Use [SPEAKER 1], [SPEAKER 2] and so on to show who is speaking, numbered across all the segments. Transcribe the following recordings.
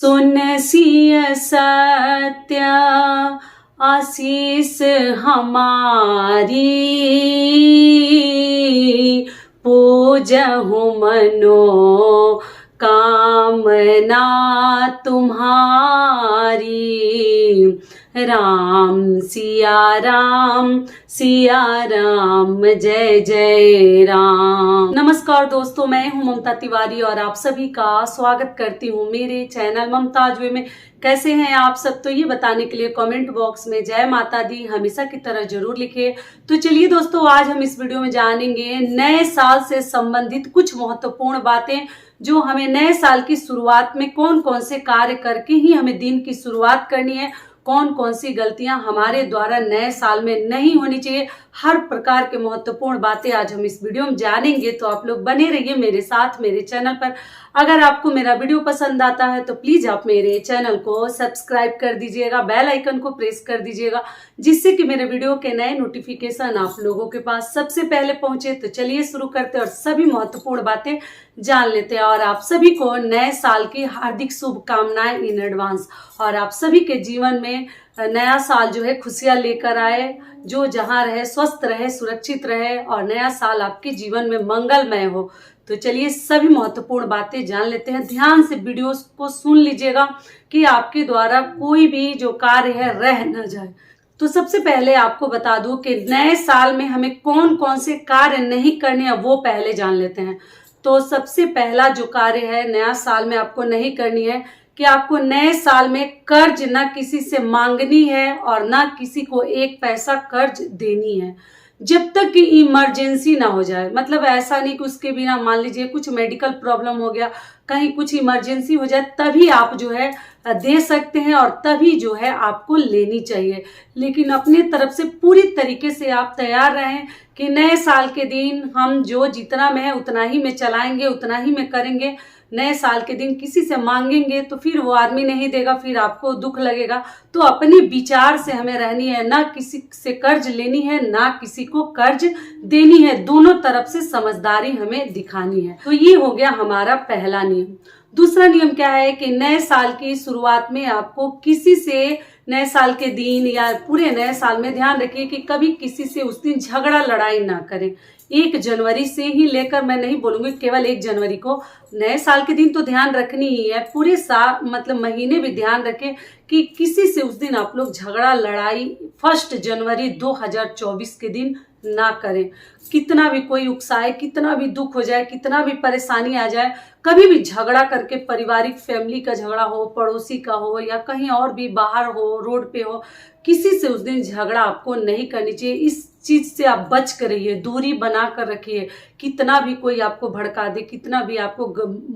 [SPEAKER 1] सुन सिय सत्य आशीष हमारी, पूजहु मनो कामना तुम्हारी। राम सिया राम जय जय राम। नमस्कार दोस्तों, मैं हूं ममता तिवारी और आप सभी का स्वागत करती हूं मेरे चैनल ममताज वे में। कैसे हैं आप सब? तो ये बताने के लिए कमेंट बॉक्स में जय माता दी हमेशा की तरह जरूर लिखिए। तो चलिए दोस्तों, आज हम इस वीडियो में जानेंगे नए साल से संबंधित कुछ महत्वपूर्ण बातें, जो हमें नए साल की शुरुआत में कौन कौन से कार्य करके ही हमें दिन की शुरुआत करनी है, कौन कौन सी गलतियां हमारे द्वारा नए साल में नहीं होनी चाहिए। हर प्रकार के महत्वपूर्ण बातें आज हम इस वीडियो में जानेंगे। तो आप लोग बने रहिए मेरे साथ मेरे चैनल पर। अगर आपको मेरा वीडियो पसंद आता है तो प्लीज आप मेरे चैनल को सब्सक्राइब कर दीजिएगा, बेल आइकन को प्रेस कर दीजिएगा, जिससे कि मेरे वीडियो के नए नोटिफिकेशन आप लोगों के पास सबसे पहले पहुंचे। तो चलिए शुरू करते हैं और सभी महत्वपूर्ण बातें जान लेते हैं। और आप सभी को नए साल की हार्दिक शुभकामनाएं इन एडवांस। और आप सभी के जीवन में नया साल जो है खुशियां लेकर आए, जो जहां रहे स्वस्थ रहे, सुरक्षित रहे और नया साल आपके जीवन में मंगलमय हो। तो चलिए सभी महत्वपूर्ण बातें जान लेते हैं। ध्यान से वीडियो को सुन लीजिएगा कि आपके द्वारा कोई भी जो कार्य है रह न जाए। तो सबसे पहले आपको बता दूं कि नए साल में हमें कौन कौन से कार्य नहीं करने हैं, वो पहले जान लेते हैं। तो सबसे पहला जो कार्य है नया साल में आपको नहीं करनी है कि आपको नए साल में कर्ज न किसी से मांगनी है और न किसी को एक पैसा कर्ज देनी है, जब तक कि इमरजेंसी ना हो जाए। मतलब ऐसा नहीं कि उसके बिना, मान लीजिए कुछ मेडिकल प्रॉब्लम हो गया, कहीं कुछ इमरजेंसी हो जाए, तभी आप जो है दे सकते हैं और तभी जो है आपको लेनी चाहिए। लेकिन अपने तरफ से पूरी तरीके से आप तैयार रहें कि नए साल के दिन हम जो जितना में है उतना ही में चलाएंगे, उतना ही में करेंगे। नए साल के दिन किसी से मांगेंगे तो फिर वो आदमी नहीं देगा, फिर आपको दुख लगेगा। तो अपने विचार से हमें रहनी है, ना किसी से कर्ज लेनी है, ना किसी को कर्ज देनी है। दोनों तरफ से समझदारी हमें दिखानी है। तो ये हो गया हमारा पहला नियम। दूसरा नियम क्या है कि नए साल की शुरुआत में आपको किसी से नए साल के दिन या पूरे नए साल में ध्यान रखिए कि कभी किसी से उस दिन झगड़ा लड़ाई ना करें। 1 जनवरी से ही लेकर, मैं नहीं बोलूंगी केवल 1 जनवरी को, नए साल के दिन तो ध्यान रखनी ही है, पूरे साल मतलब महीने भी ध्यान रखें कि किसी से उस दिन आप लोग झगड़ा लड़ाई 1 जनवरी 2024 के दिन ना करें। कितना भी कोई उकसाए, कितना भी दुख हो जाए, कितना भी परेशानी आ जाए, कभी भी झगड़ा करके, पारिवारिक फैमिली का झगड़ा हो, पड़ोसी का हो या कहीं और भी बाहर हो, रोड पे हो, किसी से उस दिन झगड़ा आपको नहीं करनी चाहिए। इस चीज से आप बच कर रहिए, दूरी बना कर रखिए। कितना भी कोई आपको भड़का दे, कितना भी आपको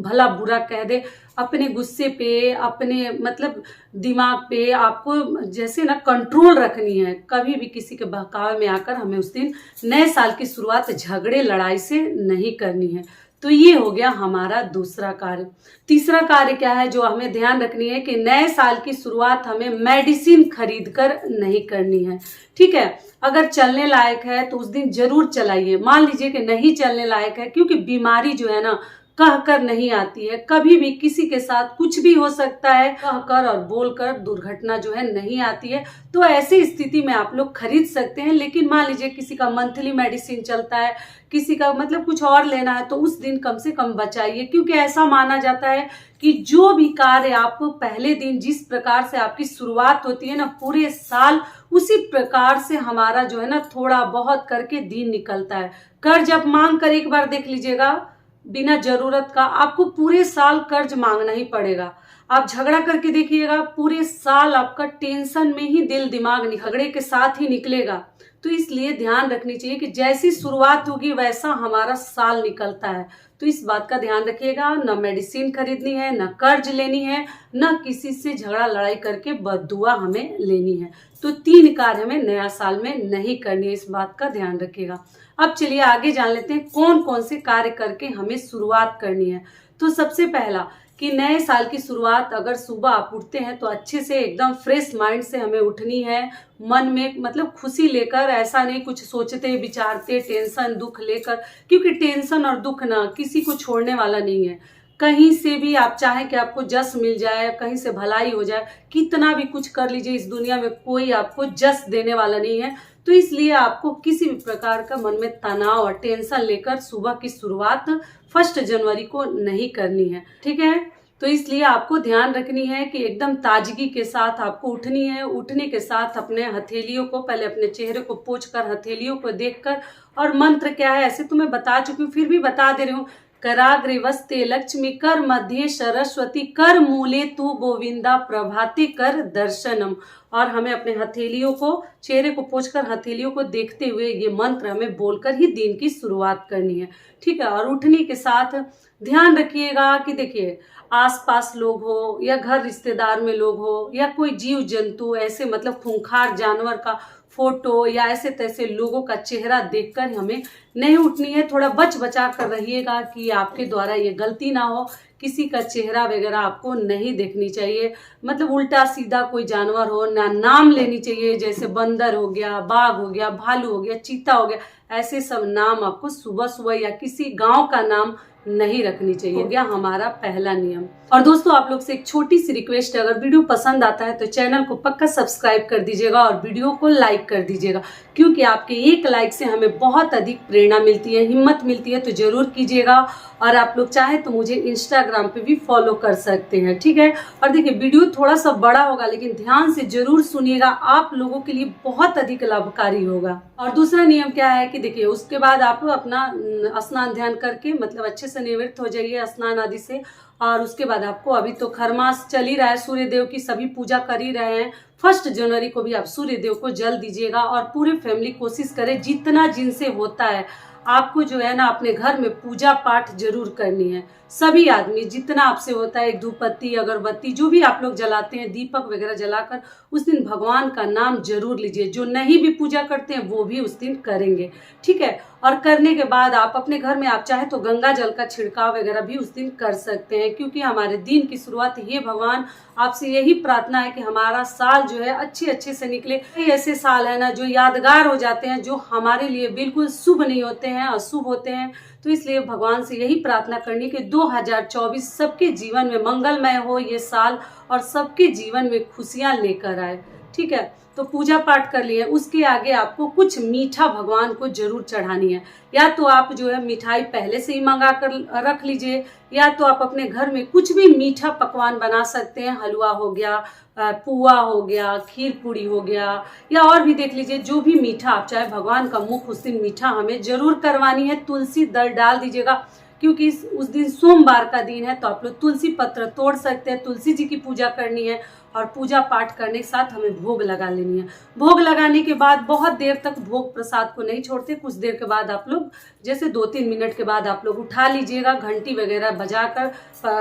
[SPEAKER 1] भला बुरा कह दे, अपने गुस्से पे, अपने मतलब दिमाग पे आपको जैसे ना कंट्रोल रखनी है। कभी भी किसी के बहकावे में आकर हमें उस दिन नए साल की शुरुआत झगड़े लड़ाई से नहीं करनी है। तो ये हो गया हमारा दूसरा कार्य। तीसरा कार्य क्या है जो हमें ध्यान रखनी है कि नए साल की शुरुआत हमें मेडिसिन खरीद कर नहीं करनी है। ठीक है, अगर चलने लायक है तो उस दिन जरूर चलाइए। मान लीजिए कि नहीं चलने लायक है, क्योंकि बीमारी जो है ना कहकर नहीं आती है। कभी भी किसी के साथ कुछ भी हो सकता है, कहकर और बोलकर दुर्घटना जो है नहीं आती है। तो ऐसी स्थिति में आप लोग खरीद सकते हैं। लेकिन मान लीजिए किसी का मंथली मेडिसिन चलता है, किसी का मतलब कुछ और लेना है, तो उस दिन कम से कम बचाइए। क्योंकि ऐसा माना जाता है कि जो भी कार्य आपको पहले दिन जिस प्रकार से आपकी शुरुआत होती है ना, पूरे साल उसी प्रकार से हमारा जो है ना थोड़ा बहुत करके दिन निकलता है। कर्ज आप मांग कर एक बार देख लीजिएगा, बिना जरूरत का आपको पूरे साल कर्ज मांगना ही पड़ेगा। आप झगड़ा करके देखिएगा, पूरे साल आपका टेंशन में ही दिल दिमाग झगड़े के साथ ही निकलेगा। तो इसलिए ध्यान रखनी चाहिए कि जैसी शुरुआत होगी वैसा हमारा साल निकलता है। तो इस बात का ध्यान रखिएगा, न मेडिसिन खरीदनी है, न कर्ज लेनी है, न किसी से झगड़ा लड़ाई करके बददुआ हमें लेनी है। तो 3 कार्य हमें नया साल में नहीं करनी है, इस बात का ध्यान रखिएगा। अब चलिए आगे जान लेते हैं कौन कौन से कार्य करके हमें शुरुआत करनी है। तो सबसे पहला कि नए साल की शुरुआत अगर सुबह आप उठते हैं तो अच्छे से एकदम फ्रेश माइंड से हमें उठनी है। मन में मतलब खुशी लेकर, ऐसा नहीं कुछ सोचते विचारते टेंशन दुख लेकर, क्योंकि टेंशन और दुख ना किसी को छोड़ने वाला नहीं है। कहीं से भी आप चाहें कि आपको जस मिल जाए, कहीं से भलाई हो जाए, कितना भी कुछ कर लीजिए, इस दुनिया में कोई आपको जस देने वाला नहीं है। तो इसलिए आपको किसी भी प्रकार का मन में तनाव और टेंशन लेकर सुबह की शुरुआत 1 जनवरी को नहीं करनी है, ठीक है। तो इसलिए आपको ध्यान रखनी है कि एकदम ताजगी के साथ आपको उठनी है। उठने के साथ अपने हथेलियों को, पहले अपने चेहरे को पोंछकर, हथेलियों को देखकर, और मंत्र क्या है ऐसे तो मैं बता चुकी हूँ, फिर भी बता दे रही हूँ। कराग्रे वस्ते लक्ष्मी, कर मध्य सरस्वती, कर मूले तू गोविंदा, प्रभाते कर दर्शनम। और हमें अपने हथेलियों को, चेहरे को पोंछकर हथेलियों को देखते हुए ये मंत्र हमें बोलकर ही दिन की शुरुआत करनी है, ठीक है। और उठने के साथ ध्यान रखिएगा कि देखिए, आसपास लोग हो या घर रिश्तेदार में लोग हो या कोई जीव जंतु, ऐसे मतलब खूंखार जानवर का फोटो या ऐसे तैसे लोगों का चेहरा देखकर हमें नहीं उठनी है। थोड़ा बच बचा कर रहिएगा कि आपके द्वारा ये गलती ना हो, किसी का चेहरा वगैरह आपको नहीं देखनी चाहिए। मतलब उल्टा सीधा कोई जानवर हो ना नाम लेनी चाहिए, जैसे बंदर हो गया, बाघ हो गया, भालू हो गया, चीता हो गया, ऐसे सब नाम आपको सुबह सुबह या किसी गांव का नाम नहीं रखनी चाहिए। हो गया हमारा पहला नियम। और दोस्तों, आप लोग से एक छोटी सी रिक्वेस्ट है, अगर वीडियो पसंद आता है तो चैनल को पक्का सब्सक्राइब कर दीजिएगा और वीडियो को लाइक कर दीजिएगा, क्योंकि आपके एक लाइक से हमें बहुत अधिक प्रेरणा मिलती है, हिम्मत मिलती है। तो जरूर कीजिएगा। और आप लोग चाहे तो मुझे इंस्टाग्राम पे भी फॉलो कर सकते हैं, ठीक है। और देखिए, वीडियो थोड़ा सा बड़ा होगा लेकिन ध्यान से जरूर सुनिएगा, आप लोगों के लिए बहुत अधिक लाभकारी होगा। और दूसरा नियम क्या है कि देखिए, उसके बाद आप अपना स्नान ध्यान करके, मतलब अच्छे से निवृत्त हो जाइए स्नान आदि से। और उसके बाद आपको, अभी तो खरमास चल ही रहा है, सूर्य देव की सभी पूजा कर ही रहे हैं। 1 जनवरी को भी आप सूर्य देव को जल दीजिएगा। और पूरे फैमिली कोशिश करे, जितना जिनसे होता है आपको जो है ना, अपने घर में पूजा पाठ जरूर करनी है। सभी आदमी जितना आपसे होता है, एक धूपबत्ती, अगरबत्ती, जो भी आप लोग जलाते हैं, दीपक वगैरह जलाकर उस दिन भगवान का नाम जरूर लीजिए। जो नहीं भी पूजा करते हैं वो भी उस दिन करेंगे, ठीक है। और करने के बाद आप अपने घर में, आप चाहे तो गंगा जल का छिड़काव वगैरह भी उस दिन कर सकते हैं, क्योंकि हमारे दिन की शुरुआत, हे भगवान आपसे यही प्रार्थना है कि हमारा साल जो है अच्छे से निकले। ऐसे साल है ना जो यादगार हो जाते हैं, जो हमारे लिए बिल्कुल शुभ नहीं होते हैं, अशुभ होते हैं। तो इसलिए भगवान से यही प्रार्थना करनी कि 2024 सबके जीवन में मंगलमय हो ये साल, और सबके जीवन में खुशियां लेकर आए, ठीक है। तो पूजा पाठ कर लिए, उसके आगे आपको कुछ मीठा भगवान को जरूर चढ़ानी है। या तो आप जो है मिठाई पहले से ही मंगा कर रख लीजिए, या तो आप अपने घर में कुछ भी मीठा पकवान बना सकते हैं। हलवा हो गया, पुआ हो गया, खीर पूड़ी हो गया, या और भी देख लीजिए जो भी मीठा आप चाहे। भगवान का मुख उस दिन मीठा हमें जरूर करवानी है। तुलसी दल डाल दीजिएगा, क्योंकि उस दिन सोमवार का दिन है, तो आप लोग तुलसी पत्र तोड़ सकते हैं। तुलसी जी की पूजा करनी है, और पूजा पाठ करने के साथ हमें भोग लगा लेनी है। भोग लगाने के बाद बहुत देर तक भोग प्रसाद को नहीं छोड़ते, कुछ देर के बाद आप लोग, जैसे 2-3 मिनट के बाद आप लोग उठा लीजिएगा, घंटी वगैरह बजाकर,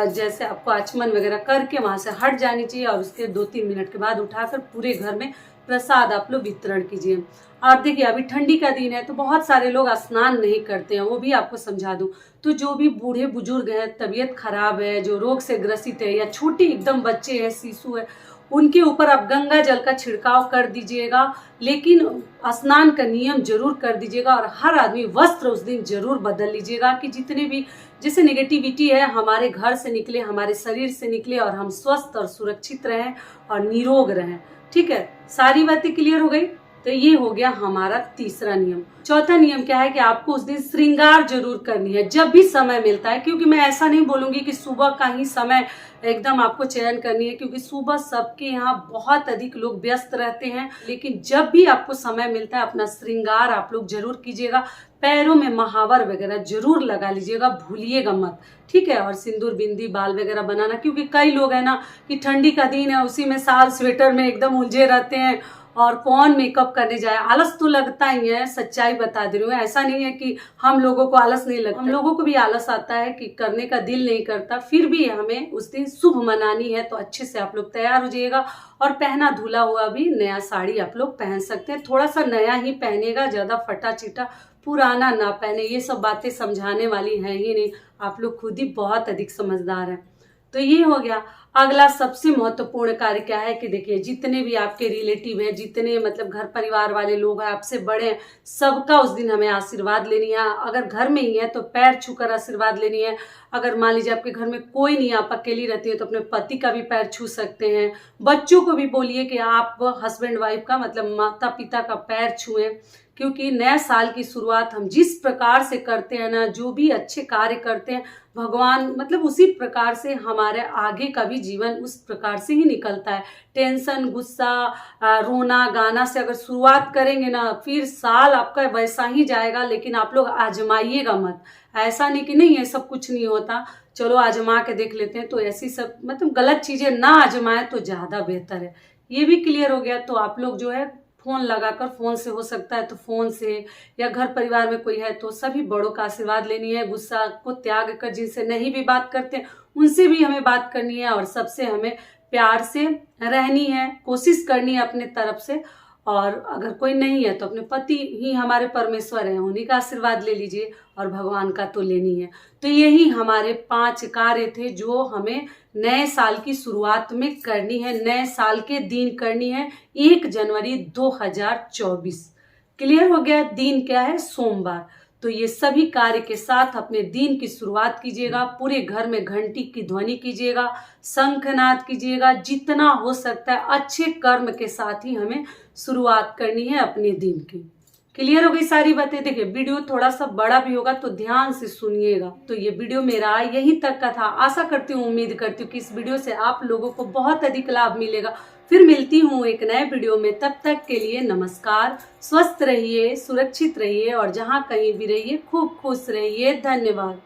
[SPEAKER 1] जैसे आपको आचमन वगैरह करके वहां से हट जानी चाहिए। और उसके 2-3 मिनट के बाद उठाकर पूरे घर में प्रसाद आप लोग वितरण कीजिए। और देखिए, अभी ठंडी का दिन है तो बहुत सारे लोग स्नान नहीं करते हैं, वो भी आपको समझा दूं। तो जो भी बूढ़े बुजुर्ग हैं, तबीयत खराब है, जो रोग से ग्रसित है, या छोटे एकदम बच्चे हैं, शिशु है, उनके ऊपर आप गंगा जल का छिड़काव कर दीजिएगा, लेकिन स्नान का नियम जरूर कर दीजिएगा। और हर आदमी वस्त्र उस दिन जरूर बदल लीजिएगा, कि जितने भी जैसे नेगेटिविटी है हमारे घर से निकले, हमारे शरीर से निकले, और हम स्वस्थ और सुरक्षित रहें और निरोग रहें, ठीक है। सारी बातें क्लियर हो गई। तो ये हो गया हमारा तीसरा नियम। चौथा नियम क्या है कि आपको उस दिन श्रृंगार जरूर करनी है, जब भी समय मिलता है। क्योंकि मैं ऐसा नहीं बोलूंगी कि सुबह का ही समय एकदम आपको चयन करनी है, क्योंकि सुबह सबके यहाँ बहुत अधिक लोग व्यस्त रहते हैं। लेकिन जब भी आपको समय मिलता है, अपना श्रृंगार आप लोग जरूर कीजिएगा। पैरों में महावर वगैरह जरूर लगा लीजिएगा, भूलिएगा मत, ठीक है। और सिंदूर बिंदी बाल वगैरह बनाना, क्योंकि कई लोग है ना कि ठंडी का दिन है, उसी में साल स्वेटर में एकदम उलझे रहते हैं, और कौन मेकअप करने जाए। आलस तो लगता ही है, सच्चाई बता दे रही हूँ। ऐसा नहीं है कि हम लोगों को आलस नहीं लगता, हम लोगों को भी आलस आता है कि करने का दिल नहीं करता। फिर भी हमें उस दिन शुभ मनानी है, तो अच्छे से आप लोग तैयार हो जाइएगा। और पहना धुला हुआ भी नया साड़ी आप लोग पहन सकते हैं। थोड़ा सा नया ही पहनेगा, ज्यादा फटा चिटा पुराना ना पहने। ये सब बातें समझाने वाली हैं ही नहीं, आप लोग खुद ही बहुत अधिक समझदार हैं। तो ये हो गया। अगला सबसे महत्वपूर्ण कार्य क्या है कि देखिए, जितने भी आपके रिलेटिव हैं, जितने मतलब घर परिवार वाले लोग हैं, आपसे बड़े हैं, सबका उस दिन हमें आशीर्वाद लेनी है। अगर घर में ही है तो पैर छूकर आशीर्वाद लेनी है। अगर मान लीजिए आपके घर में कोई नहीं, आप अकेली रहती है, तो अपने पति का भी पैर छू सकते हैं। बच्चों को भी बोलिए कि आप हस्बैंड वाइफ का मतलब माता पिता का पैर छुएं, क्योंकि नए साल की शुरुआत हम जिस प्रकार से करते हैं ना, जो भी अच्छे कार्य करते हैं, भगवान मतलब उसी प्रकार से हमारे आगे का भी जीवन उस प्रकार से ही निकलता है। टेंशन, गुस्सा, रोना गाना से अगर शुरुआत करेंगे ना, फिर साल आपका वैसा ही जाएगा। लेकिन आप लोग आजमाइएगा मत, ऐसा नहीं कि नहीं ये सब कुछ नहीं होता, चलो आजमा के देख लेते हैं। तो ऐसी सब मतलब गलत चीजें ना आजमाएं तो ज्यादा बेहतर है। ये भी क्लियर हो गया। तो आप लोग जो है फोन लगाकर, फोन से हो सकता है तो फोन से, या घर परिवार में कोई है तो सभी बड़ों का आशीर्वाद लेनी है। गुस्सा को त्याग कर, जिनसे नहीं भी बात करते उनसे भी हमें बात करनी है, और सबसे हमें प्यार से रहनी है, कोशिश करनी है अपने तरफ से। और अगर कोई नहीं है तो अपने पति ही हमारे परमेश्वर हैं, उन्हीं का आशीर्वाद ले लीजिए, और भगवान का तो लेनी है। तो यही हमारे 5 कार्य थे जो हमें नए साल की शुरुआत में करनी है, नए साल के दिन करनी है, 1 जनवरी 2024। क्लियर हो गया? दिन क्या है? सोमवार। तो ये सभी कार्य के साथ अपने दिन की शुरुआत कीजिएगा। पूरे घर में घंटी की ध्वनि कीजिएगा, शंखनाद कीजिएगा, जितना हो सकता है अच्छे कर्म के साथ ही हमें शुरुआत करनी है अपने दिन की। क्लियर हो गई सारी बातें? देखिए, वीडियो थोड़ा सा बड़ा भी होगा तो ध्यान से सुनिएगा। तो ये वीडियो मेरा यहीं तक का था। आशा करती हूँ, उम्मीद करती हूँ कि इस वीडियो से आप लोगों को बहुत अधिक लाभ मिलेगा। फिर मिलती हूँ एक नए वीडियो में, तब तक के लिए नमस्कार। स्वस्थ रहिए, सुरक्षित रहिए, और जहाँ कहीं भी रहिए खूब खुश रहिए। धन्यवाद।